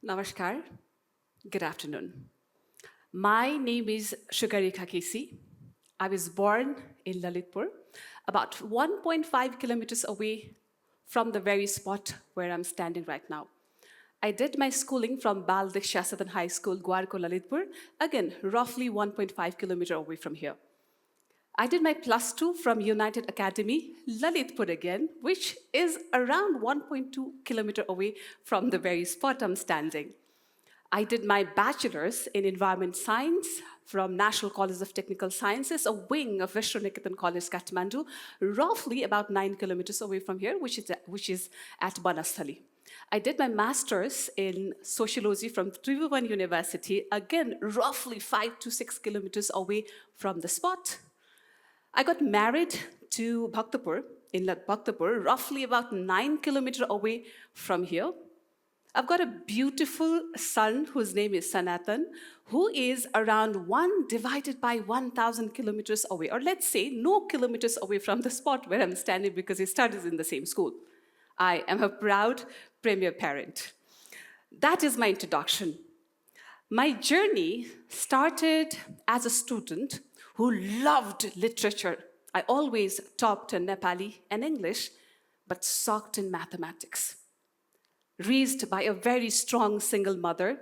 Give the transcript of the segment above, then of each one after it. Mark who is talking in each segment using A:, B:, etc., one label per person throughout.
A: Namaskar. Good afternoon. My name is Sugarika KC. I was born in Lalitpur, about 1.5 kilometers away from the very spot where I'm standing right now. I did my schooling from Bal Diksha Southern High School, Gwarko, Lalitpur, again, roughly 1.5 kilometers away from here. I did my plus two from United Academy, Lalitpur again, which is around 1.2 kilometers away from the very spot I'm standing. I did my bachelor's in environment science from National College of Technical Sciences, a wing of Vishnuniketan College, Kathmandu, roughly about 9 kilometers away from here, which is at Banasthali. I did my master's in sociology from Tribhuvan University, again, roughly 5 to 6 kilometers away from the spot. I got married to Bhaktapur, in Bhaktapur, roughly about 9 kilometers away from here. I've got a beautiful son whose name is Sanatan, who is around 1 divided by 1,000 kilometers away, or let's say no kilometers away from the spot where I'm standing because he studies in the same school. I am a proud premier parent. That is my introduction. My journey started as a student who loved literature. I always topped in Nepali and English, but sucked in mathematics. Raised by a very strong single mother.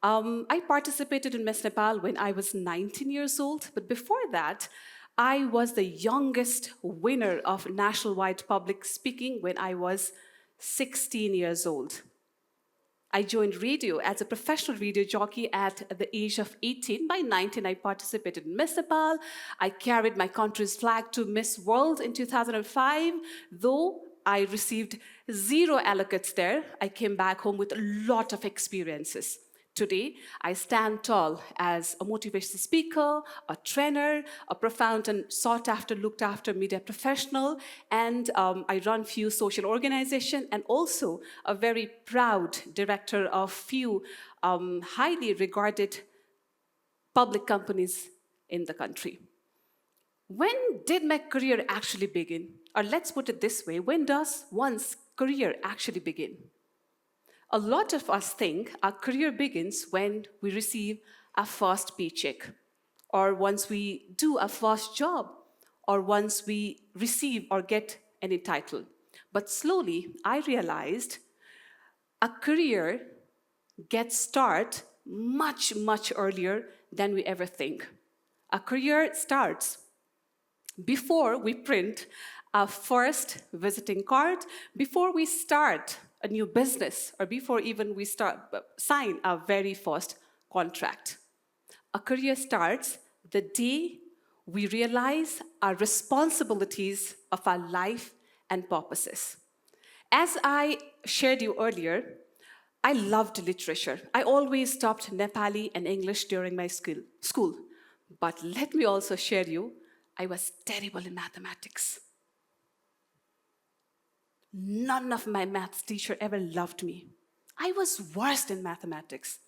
A: I participated in Miss Nepal when I was 19 years old, but before that, I was the youngest winner of nationwide public speaking when I was 16 years old. I joined radio as a professional radio jockey at the age of 18. By 19, I participated in Miss Nepal. I carried my country's flag to Miss World in 2005. Though I received 0 allocates there, I came back home with a lot of experiences. Today, I stand tall as a motivational speaker, a trainer, a profound and sought-after, looked-after media professional, and I run few social organizations, and also a very proud director of few highly regarded public companies in the country. When did my career actually begin? Or let's put it this way, when does one's career actually begin? A lot of us think our career begins when we receive our first paycheck, or once we do our first job, or once we receive or get any title. But slowly, I realized a career gets started much, much earlier than we ever think. A career starts before we print our first visiting card, before we start a new business, or before even we sign our very first contract. A career starts the day we realize our responsibilities of our life and purposes. As I shared you earlier, I loved literature. I always topped Nepali and English during my school. But let me also share you, I was terrible in mathematics. None of my maths teacher ever loved me. I was worst in mathematics.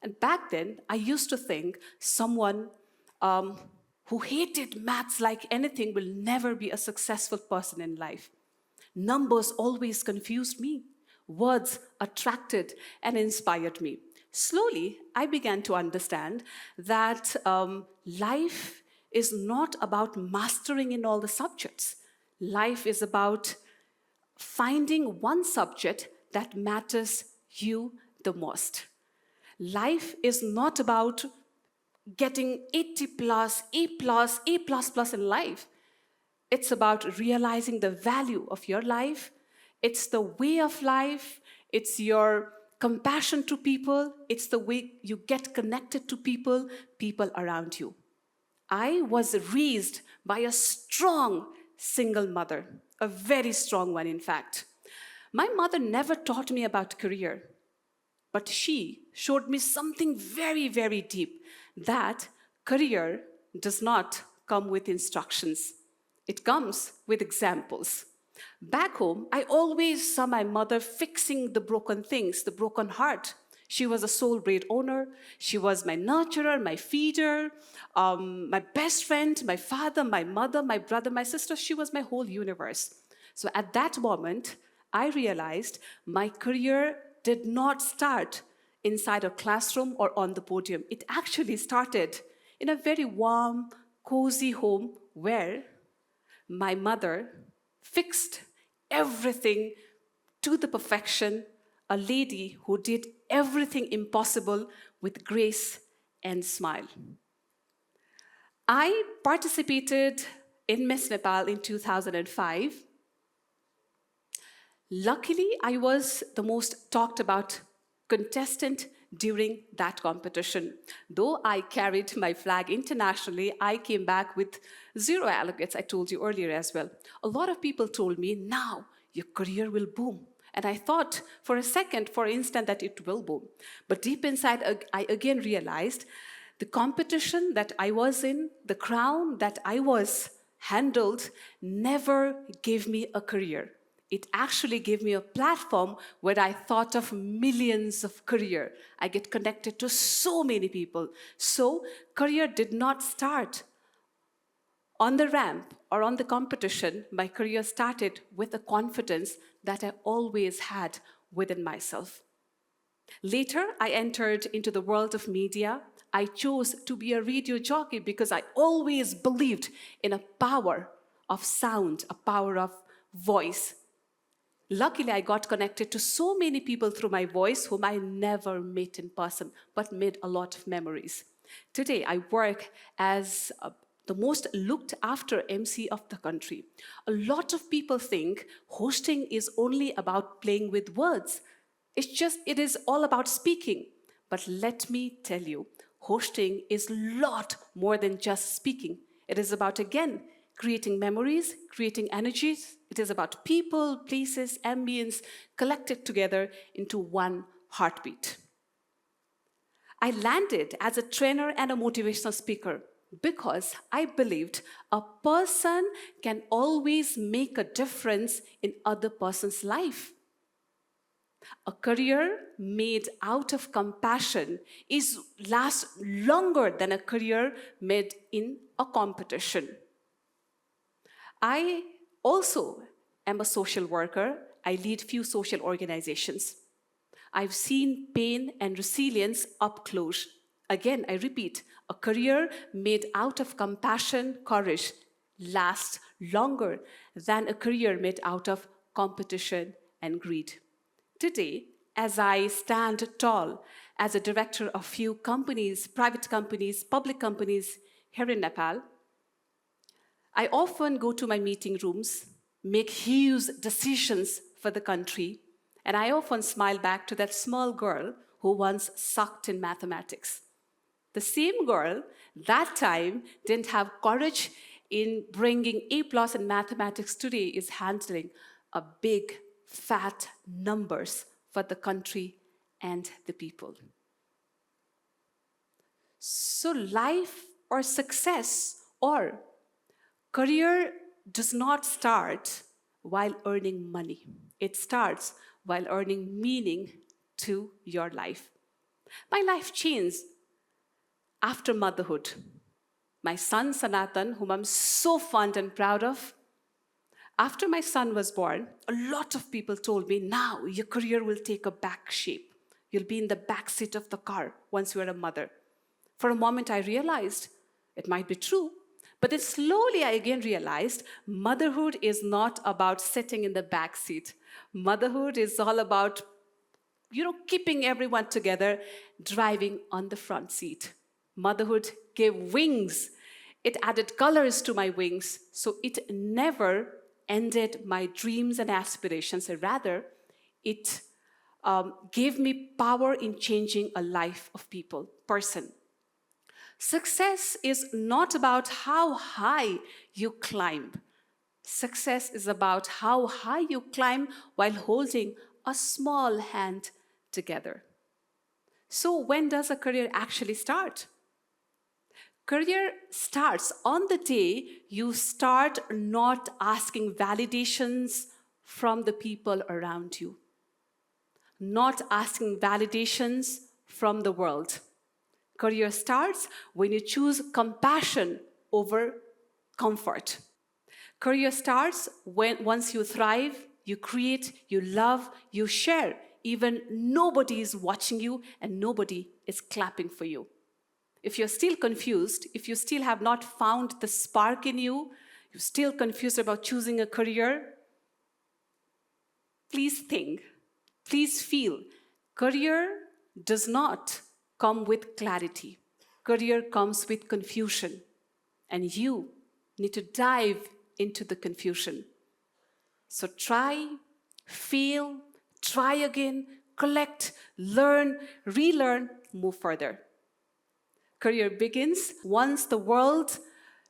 A: And back then, I used to think someone who hated maths like anything will never be a successful person in life. Numbers always confused me. Words attracted and inspired me. Slowly, I began to understand that life is not about mastering in all the subjects. Life is about finding one subject that matters you the most. Life is not about getting 80 plus, A plus, A plus plus in life. It's about realizing the value of your life. It's the way of life. It's your compassion to people. It's the way you get connected to people around you. I was raised by a strong single mother, a very strong one, in fact. My mother never taught me about career, but she showed me something very, very deep, that career does not come with instructions. It comes with examples. Back home, I always saw my mother fixing the broken things, the broken heart. She was a sole bread owner. She was my nurturer, my feeder, my best friend, my father, my mother, my brother, my sister. She was my whole universe. So at that moment, I realized my career did not start inside a classroom or on the podium. It actually started in a very warm, cozy home where my mother fixed everything to the perfection, a lady who did everything impossible with grace and smile. I participated in Miss Nepal in 2005. Luckily, I was the most talked about contestant during that competition. Though I carried my flag internationally, I came back with 0 accolades, I told you earlier as well. A lot of people told me, now your career will boom. And I thought for a second, for an instant, that it will boom. But deep inside, I again realized the competition that I was in, the crown that I was handled, never gave me a career. It actually gave me a platform where I thought of millions of career. I get connected to so many people. So career did not start on the ramp or on the competition. My career started with a confidence that I always had within myself. Later, I entered into the world of media. I chose to be a radio jockey because I always believed in a power of sound, a power of voice. Luckily, I got connected to so many people through my voice whom I never met in person, but made a lot of memories. Today, I work as the most looked after MC of the country. A lot of people think hosting is only about playing with words. It is all about speaking. But let me tell you, hosting is a lot more than just speaking. It is about, again, creating memories, creating energies. It is about people, places, ambience collected together into one heartbeat. I landed as a trainer and a motivational speaker because I believed a person can always make a difference in other person's life. A career made out of compassion lasts longer than a career made in a competition. I also am a social worker. I lead few social organizations. I've seen pain and resilience up close. Again, I repeat, a career made out of compassion, courage, lasts longer than a career made out of competition and greed. Today, as I stand tall as a director of few companies, private companies, public companies here in Nepal, I often go to my meeting rooms, make huge decisions for the country, and I often smile back to that small girl who once sucked in mathematics. The same girl, that time, didn't have courage in bringing A+ in mathematics today is handling a big, fat numbers for the country and the people. So life or success or career does not start while earning money. It starts while earning meaning to your life. My life changed after motherhood. My son, Sanatan, whom I'm so fond and proud of, after my son was born, a lot of people told me, now your career will take a back shape. You'll be in the back seat of the car once you're a mother. For a moment, I realized it might be true, but then slowly I again realized motherhood is not about sitting in the back seat. Motherhood is all about, keeping everyone together, driving on the front seat. Motherhood gave wings. It added colors to my wings, so it never ended my dreams and aspirations. Rather, it gave me power in changing a life of person. Success is not about how high you climb. Success is about how high you climb while holding a small hand together. So when does a career actually start? Career starts on the day you start not asking validations from the people around you, not asking validations from the world. Career starts when you choose compassion over comfort. Career starts once you thrive, you create, you love, you share even nobody is watching you and nobody is clapping for you. If you're still confused, if you still have not found the spark in you, you're still confused about choosing a career, please think, please feel. Career does not come with clarity. Career comes with confusion. And you need to dive into the confusion. So try, fail, try again, collect, learn, relearn, move further. Career begins once the world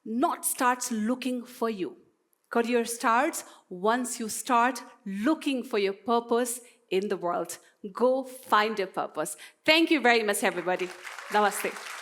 A: not starts looking for you. Career starts once you start looking for your purpose in the world. Go find your purpose. Thank you very much, everybody. Namaste.